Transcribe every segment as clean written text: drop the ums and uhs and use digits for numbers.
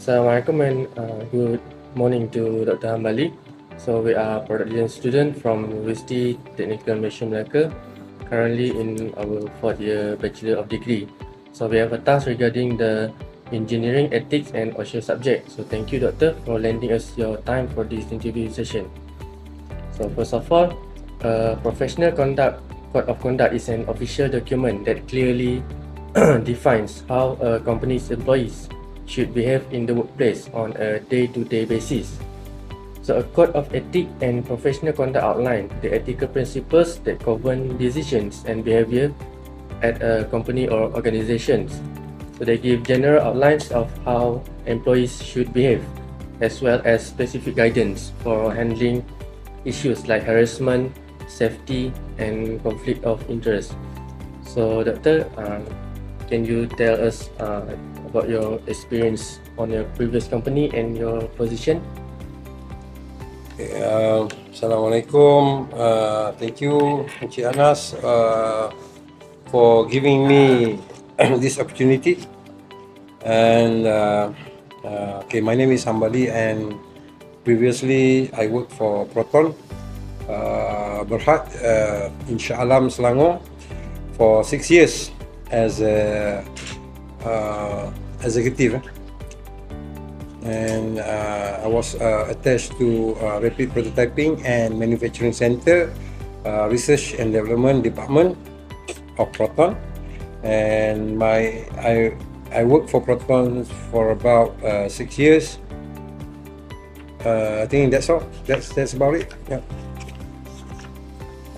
Assalamualaikum and good morning to Dr. Hambali. So we are product design student from University Technical Malaysia Melaka, currently in our 4th year Bachelor of Degree. So we have a task regarding the engineering ethics and Oshe subject. So thank you, Doctor, for lending us your time for this interview session. So first of all, professional conduct code of conduct is an official document that clearly defines how a company's employees should behave in the workplace on a day-to-day basis. So a code of ethics and professional conduct outline the ethical principles that govern decisions and behavior at a company or organizations. So they give general outlines of how employees should behave, as well as specific guidance for handling issues like harassment, safety, and conflict of interest. So, Doctor, can you tell us about your experience on your previous company and your position? Assalamualaikum. Thank you, Encik Anas, for giving me this opportunity. And my name is Hambali, and previously I worked for Proton Berhad in Shah Alam, Selangor for 6 years as a executive. And I was attached to Rapid Prototyping and Manufacturing Center, Research and Development Department of Proton. And I worked for Proton for about 6 years. I think that's all. That's about it. Yeah.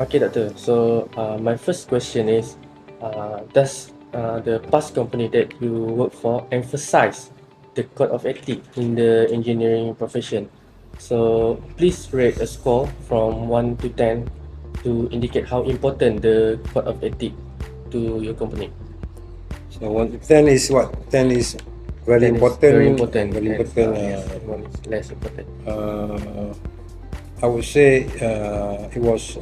Okay, Doctor. So my first question is, does the past company that you work for emphasize the code of ethics in the engineering profession? So please rate a score from 1 to 10 to indicate how important the code of ethics to your company. So 1 to 10 is what? 10 is very 10 is important. very important. Very and, important. one is less important. I would say it was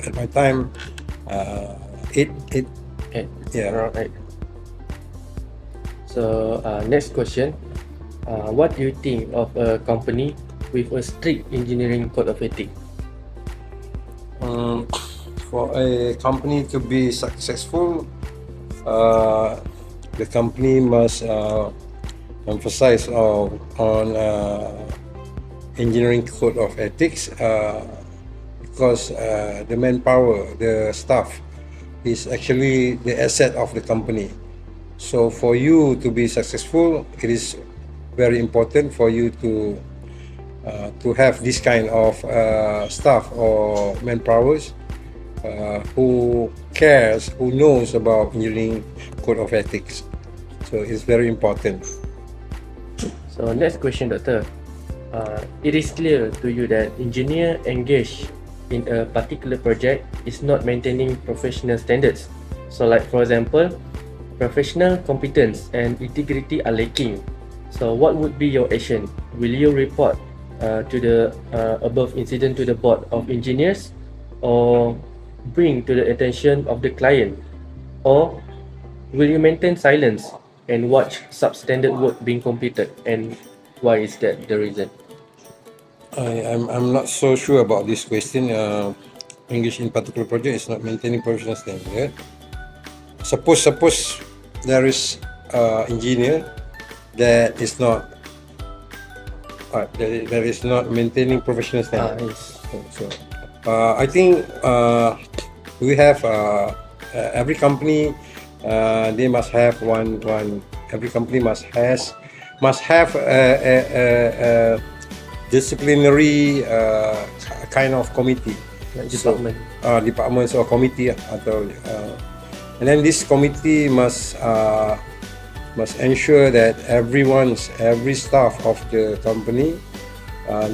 at my time 8. Okay. Yeah. Around 8. So next question. What do you think of a company with a strict engineering code of ethics? For a company to be successful, the company must emphasize on engineering code of ethics because the manpower, the staff, is actually the asset of the company. So for you to be successful, it is very important for you to have this kind of staff or manpowers who cares, who knows about engineering code of ethics. So it's very important. So next question, Doctor. It is clear to you that engineer engaged in a particular project is not maintaining professional standards. So like for example, professional competence and integrity are lacking. So what would be your action? Will you report to the above incident to the board of engineers, or bring to the attention of the client, or will you maintain silence and watch substandard work being completed, and why is that the reason? I'm not so sure about this question. English in particular project is not maintaining professional standard. Suppose there is engineer that is not maintaining professional standard. Yes. So I think we have every company they must have one. Every company must have a disciplinary kind of committee, Like department. departments or committee atau and then this committee must ensure that every staff of the company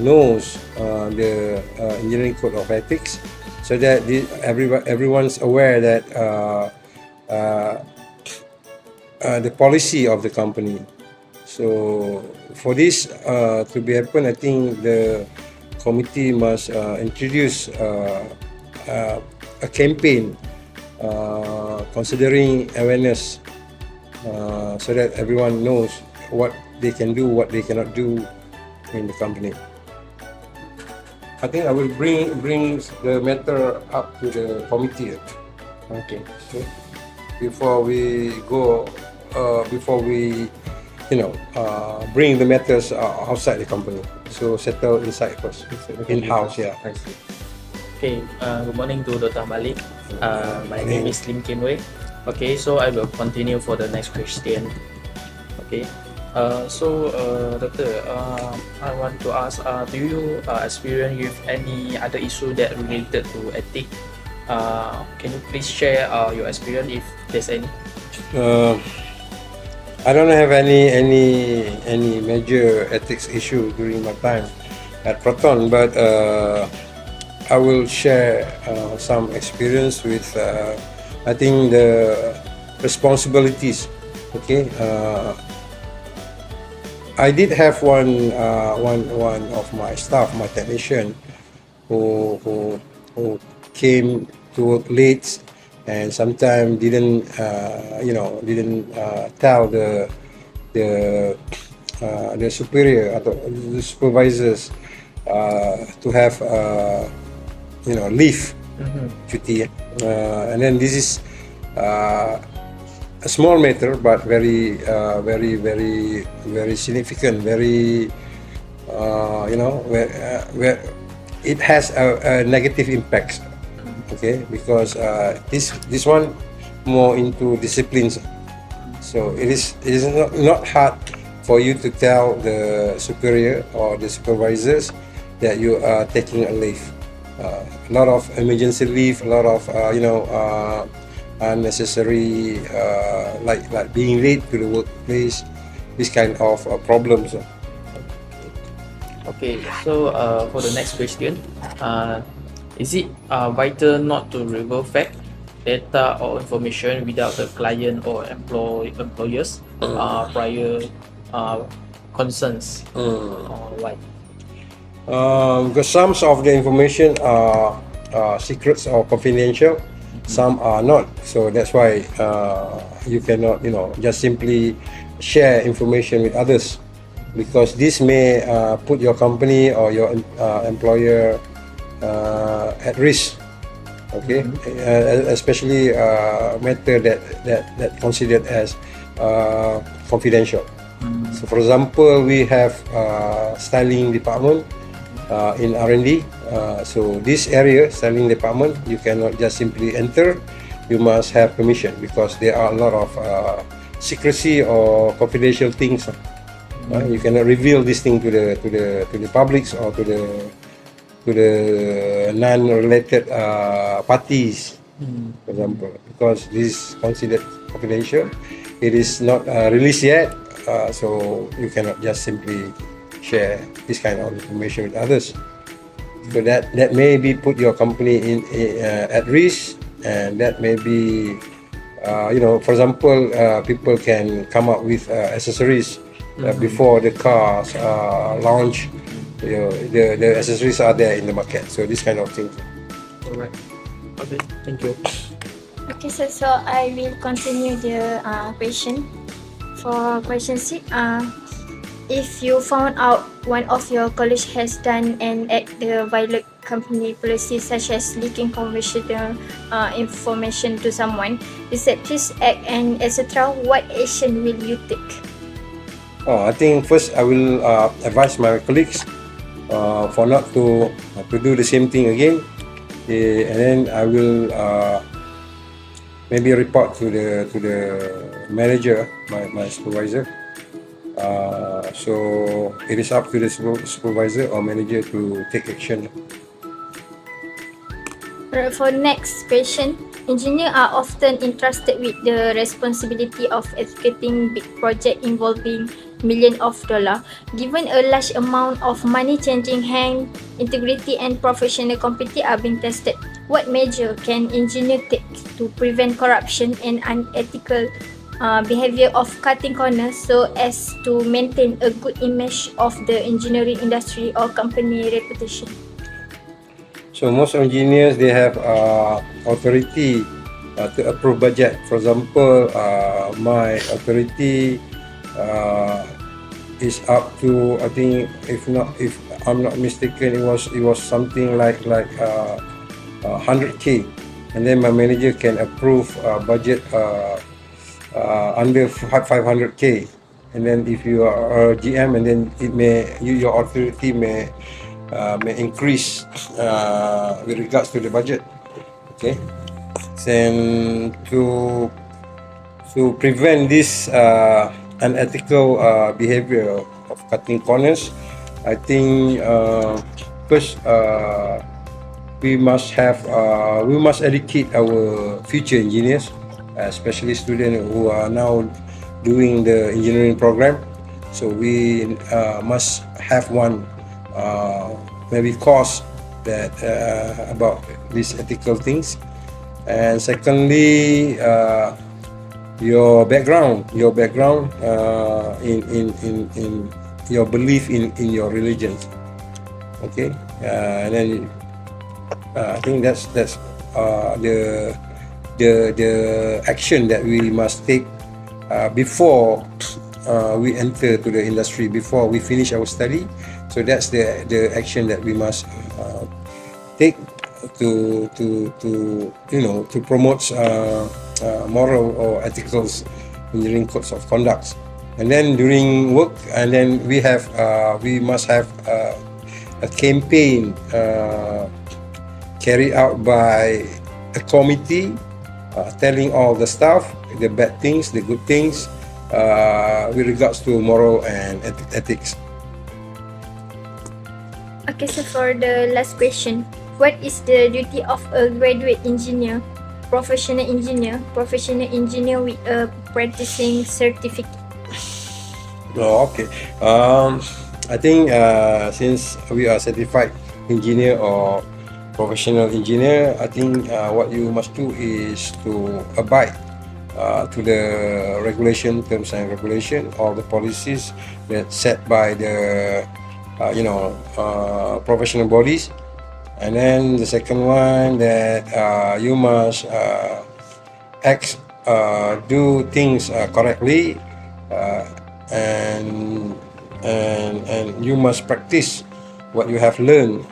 knows the engineering code of ethics, so that everyone's aware that the policy of the company. So for this to be happen, I think the committee must introduce a campaign considering awareness so that everyone knows what they can do, what they cannot do in the company. I think I will bring the matter up to the committee. Okay. Okay. Before we go, before we, bring the matters outside the company. So settle inside first, in-house, yeah. I see. Okay, good morning to Dr. Malik. My name is Lim Kean Wei. Okay, so I will continue for the next question. Okay, Doctor, I want to ask, do you experience with any other issue that related to ethic? Can you please share your experience if there's any? I don't have any major ethics issue during my time at Proton, but I will share some experience with I think the responsibilities. Okay, I did have one of my staff, my technician, who came to work late and sometimes didn't tell the superior atau the supervisors to have leave cuti, and then this is a small matter but very significant, very where it has a negative impact. Okay, because this one more into disciplines, so it is not hard for you to tell the superior or the supervisors that you are taking a leave. A lot of emergency leave, a lot of unnecessary like being late to the workplace, this kind of problems. Okay, so for the next question, is it vital not to reveal fact, data or information without the client or employers prior concerns? Why? Because some of the information are secrets or confidential, some are not. So that's why you cannot, just simply share information with others, because this may put your company or your employer at risk. Okay, especially matter that considered as confidential. So for example, we have styling department in R&D. So this area, styling department, you cannot just simply enter. You must have permission, because there are a lot of secrecy or confidential things. You cannot reveal this thing to the publics or to the non-related parties, for example, because this is considered confidential. It is not released yet, so you cannot just simply share this kind of information with others. So that may be put your company in at risk, and that may be for example, people can come up with accessories before the cars launch. The accessories are there in the market, so this kind of thing. Alright. Okay, thank you. Okay, so I will continue the question. For question 6, if you found out one of your colleagues has done an act that violate company policy, such as leaking confidential information to someone, deceptive act and etc., what action will you take? I think first I will advise my colleagues for not to do the same thing again, and then I will maybe report to the manager, my supervisor. So it is up to the supervisor or manager to take action. For next question, engineers are often entrusted with the responsibility of executing big projects involving millions of dollars. Given a large amount of money changing hands, integrity and professional competence are being tested, what measure can engineers take to prevent corruption and unethical behavior of cutting corners, so as to maintain a good image of the engineering industry or company reputation? So most engineers, they have authority to approve budget. For example, my authority is up to, I think, if I'm not mistaken, it was something like 100k, and then my manager can approve budget under 500k, and then if you are a GM, and then your authority may increase with regards to the budget. Okay, and to prevent this unethical behavior of cutting corners, I think first we must educate our future engineers, especially students who are now doing the engineering program. So we must have one maybe course that about these ethical things. And secondly, your background in your belief in your religion. Okay, and then I think that's the action that we must take before we enter to the industry, before we finish our study. So that's the action that we must take to promote moral or ethical engineering codes of conduct. And then during work, and then we must have a campaign carried out by a committee, telling all the staff the bad things, the good things, with regards to moral and ethics. Okay, so for the last question, what is the duty of a graduate engineer, professional engineer with a practicing certificate? Oh, okay. I think since we are certified engineer or professional engineer, I think what you must do is to abide to the regulation, terms and regulation, all the policies that set by the professional bodies. And then the second one, that you must do things correctly, and you must practice what you have learned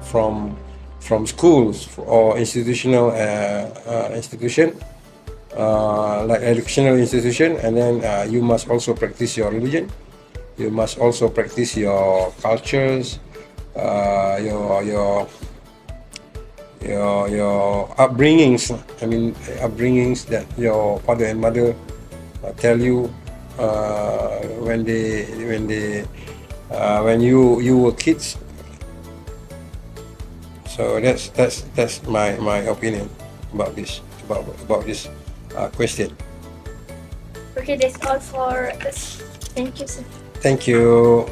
from schools or institution like educational institution. And then you must also practice your religion. You must also practice your cultures, your upbringings. I mean, upbringings that your father and mother tell you when you were kids. So that's my opinion about this question. Okay, that's all for us. Thank you, sir. Thank you.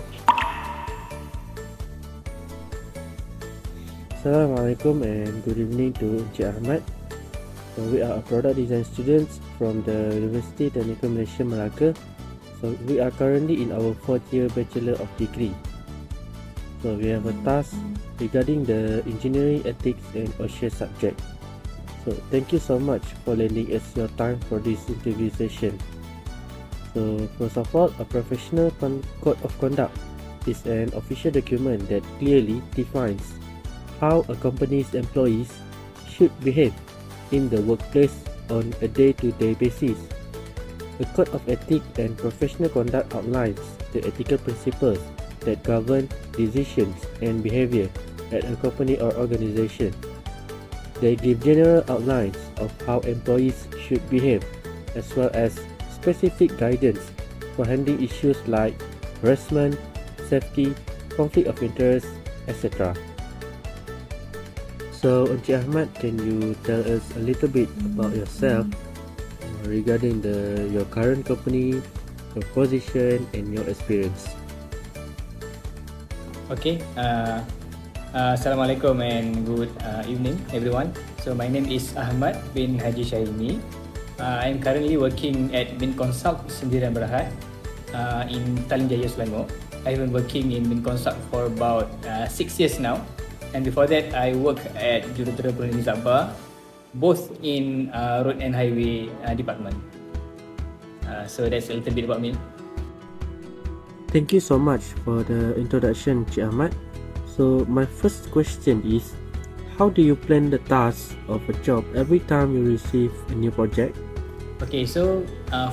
Assalamualaikum and good evening to Encik Ahmad. So we are a product design students from the University Technical Malaysia Melaka. So we are currently in our 4th year Bachelor of Degree. So we have a task regarding the engineering ethics and Oshe subject. So thank you so much for lending us your time for this interview session. So first of all, a professional code of conduct is an official document that clearly defines how a company's employees should behave in the workplace on a day-to-day basis. The Code of Ethics and Professional Conduct outlines the ethical principles that govern decisions and behavior at a company or organization. They give general outlines of how employees should behave, as well as specific guidance for handling issues like harassment, safety, conflict of interest, etc. So, Encik Ahmad, can you tell us a little bit about yourself regarding your current company, your position, and your experience? Okay. Assalamualaikum and good evening, everyone. So my name is Ahmad bin Haji Syahini. I'm currently working at Bin Consult Sendirian Berhad in Talim Jaya, Selangor. I've been working in Bin Consult for about 6 years now. And before that, I work at Jurutera Perunding Sabah, both in Road and Highway Department. So that's a little bit about me. Thank you so much for the introduction, Cik Ahmad. So my first question is, how do you plan the tasks of a job every time you receive a new project? Okay, so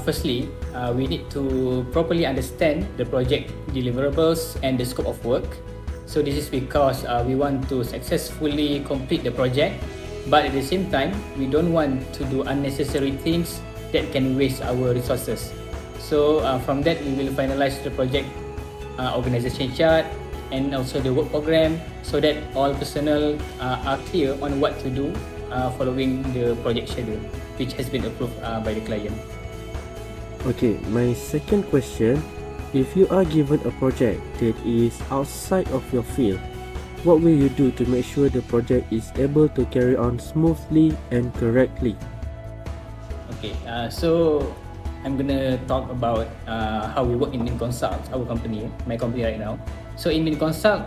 firstly, we need to properly understand the project deliverables and the scope of work. So this is because we want to successfully complete the project, but at the same time, we don't want to do unnecessary things that can waste our resources. So from that, we will finalize the project organization chart and also the work program so that all personnel are clear on what to do following the project schedule, which has been approved by the client. Okay, my second question, if you are given a project that is outside of your field, what will you do to make sure the project is able to carry on smoothly and correctly? Okay, so I'm gonna talk about how we work in Consult, our company, my company right now. So in Consult,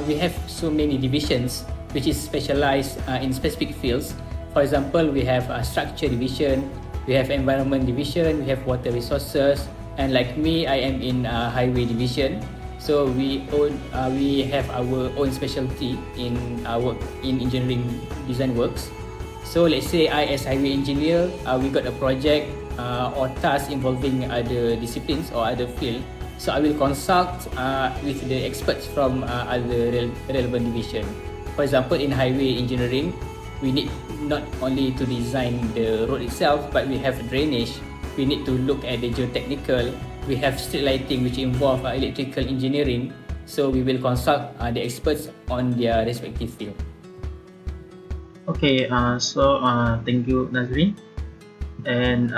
we have so many divisions which is specialized in specific fields. For example, we have a structure division, we have environment division, we have water resources, and like me, I am in highway division. So we have our own specialty in work in engineering design works. So let's say I as highway engineer, we got a project or task involving other disciplines or other field. So I will consult with the experts from other relevant division. For example, in highway engineering, we need not only to design the road itself, but we have drainage. We need to look at the geotechnical. We have street lighting, which involve electrical engineering. So we will consult the experts on their respective field. Okay, thank you, Nazrin, and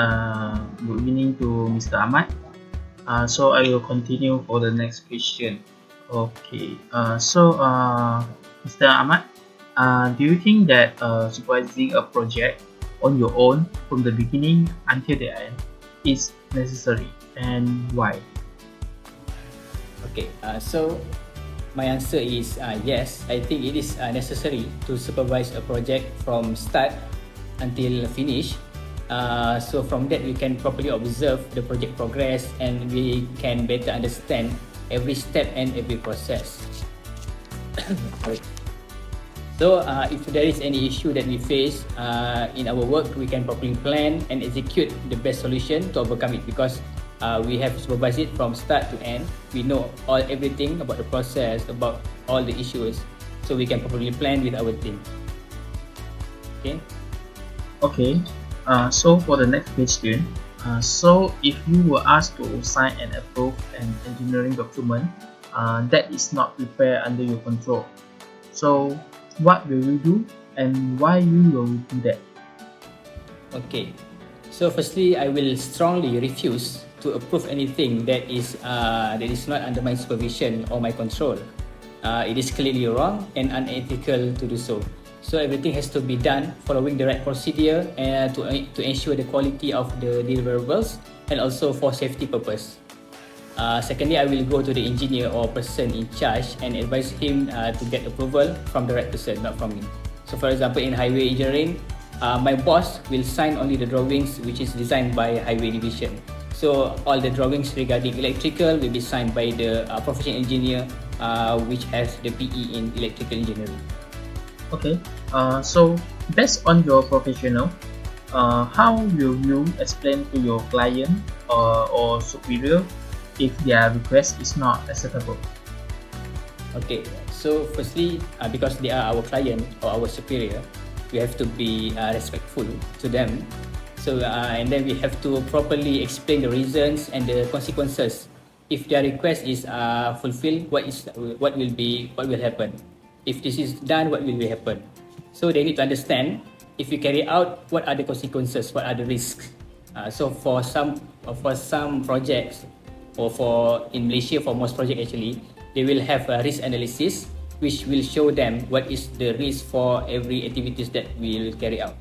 good evening to Mr. Ahmad. So I will continue for the next question. Okay, Mr. Ahmad, do you think that supervising a project on your own from the beginning until the end is necessary, and why? Okay, so my answer is yes. I think it is necessary to supervise a project from start until finish. So from that, we can properly observe the project progress and we can better understand every step and every process. So if there is any issue that we face in our work, we can properly plan and execute the best solution to overcome it, because we have supervised it from start to end. We know everything about the process, about all the issues, so we can properly plan with our team. Okay. Okay, so for the next question, so if you were asked to sign and approve an engineering document that is not prepared under your control, so what will you do and why you will do that? Okay. So firstly, I will strongly refuse to approve anything that is not under my supervision or my control. It is clearly wrong and unethical to do so. So everything has to be done following the right procedure and to ensure the quality of the deliverables and also for safety purpose. Secondly, I will go to the engineer or person in charge and advise him to get approval from the right person, not from me. So for example, in highway engineering, my boss will sign only the drawings which is designed by highway division. So all the drawings regarding electrical will be signed by the professional engineer which has the PE in electrical engineering. Okay, so based on your professional, how will you explain to your client or superior if their request is not acceptable? Okay, so firstly, because they are our client or our superior, we have to be respectful to them. So and then we have to properly explain the reasons and the consequences. If their request is fulfilled, what will happen? If this is done, what will happen? So they need to understand if we carry out, what are the consequences, what are the risks. So for some projects, or in Malaysia, for most projects actually, they will have a risk analysis which will show them what is the risk for every activities that we will carry out.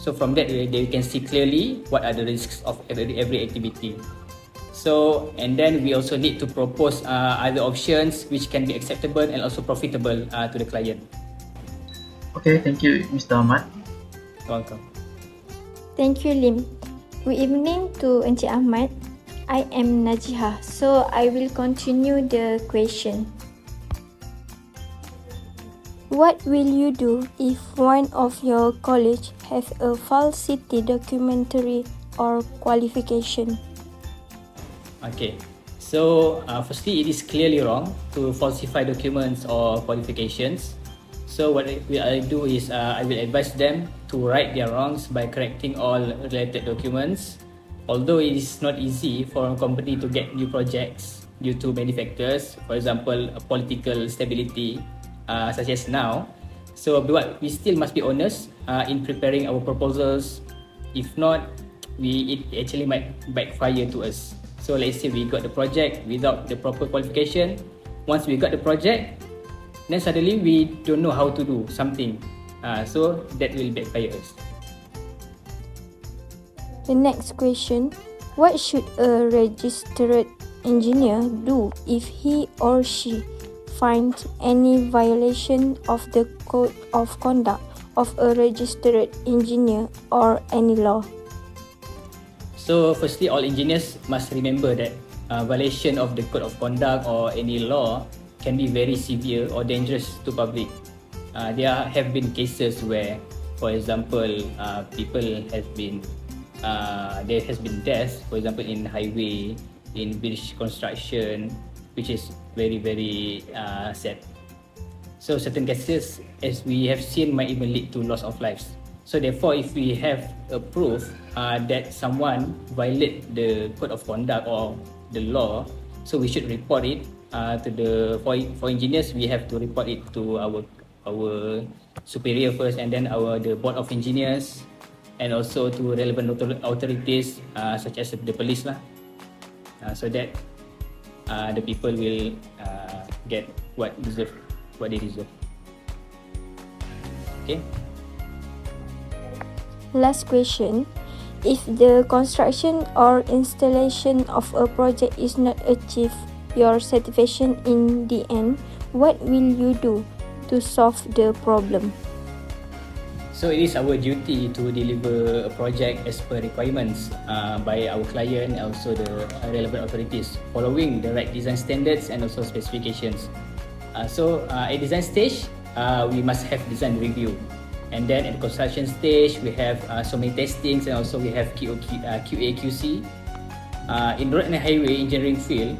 So from that, they can see clearly what are the risks of every activity. So, and then we also need to propose other options which can be acceptable and also profitable to the client. Okay, thank you, Mr. Ahmad. Welcome. Thank you, Lim. Good evening to Encik Ahmad. I am Najihah, so I will continue the question. What will you do if one of your college has a falsity documentary or qualification? Okay, so firstly, it is clearly wrong to falsify documents or qualifications. So what I do is I will advise them to right their wrongs by correcting all related documents. Although it is not easy for a company to get new projects due to many factors, for example, political stability, such as now. So we still must be honest in preparing our proposals. If not, it actually might backfire to us. So let's say we got the project without the proper qualification. Once we got the project, then suddenly we don't know how to do something. So that will backfire us. The next question, what should a registered engineer do if he or she finds any violation of the code of conduct of a registered engineer or any law? So firstly, all engineers must remember that violation of the code of conduct or any law can be very severe or dangerous to public. There have been cases where, for example, there has been deaths, for example, in highway, in bridge construction, which is very, very sad. So certain cases, as we have seen, might even lead to loss of lives. So therefore, if we have a proof that someone violate the code of conduct or the law, so we should report it for engineers. We have to report it to our superior first, and then the board of engineers, and also to relevant authorities such as the police lah, so that the people will get what they deserve. Okay. Last question, if the construction or installation of a project is not achieve your satisfaction in the end, what will you do to solve the problem? So it is our duty to deliver a project as per requirements by our client and also the relevant authorities, following the right design standards and also specifications. So at design stage, we must have design review, and then at the construction stage, we have so many testings, and also we have QA/QC. In road and highway engineering field,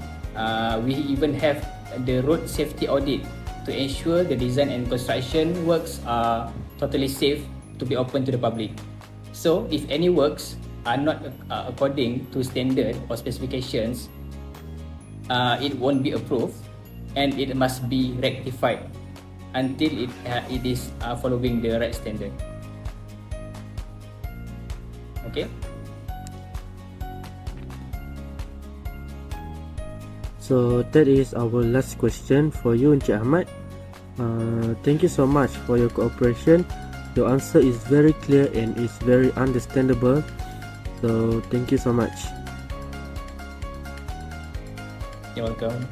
we even have the road safety audit to ensure the design and construction works are totally safe to be open to the public. So if any works are not according to standard or specifications, it won't be approved, and it must be rectified until it is following the right standard. Okay. So that is our last question for you, Encik Ahmad. Thank you so much for your cooperation. Your answer is very clear and is very understandable. So thank you so much. You're welcome.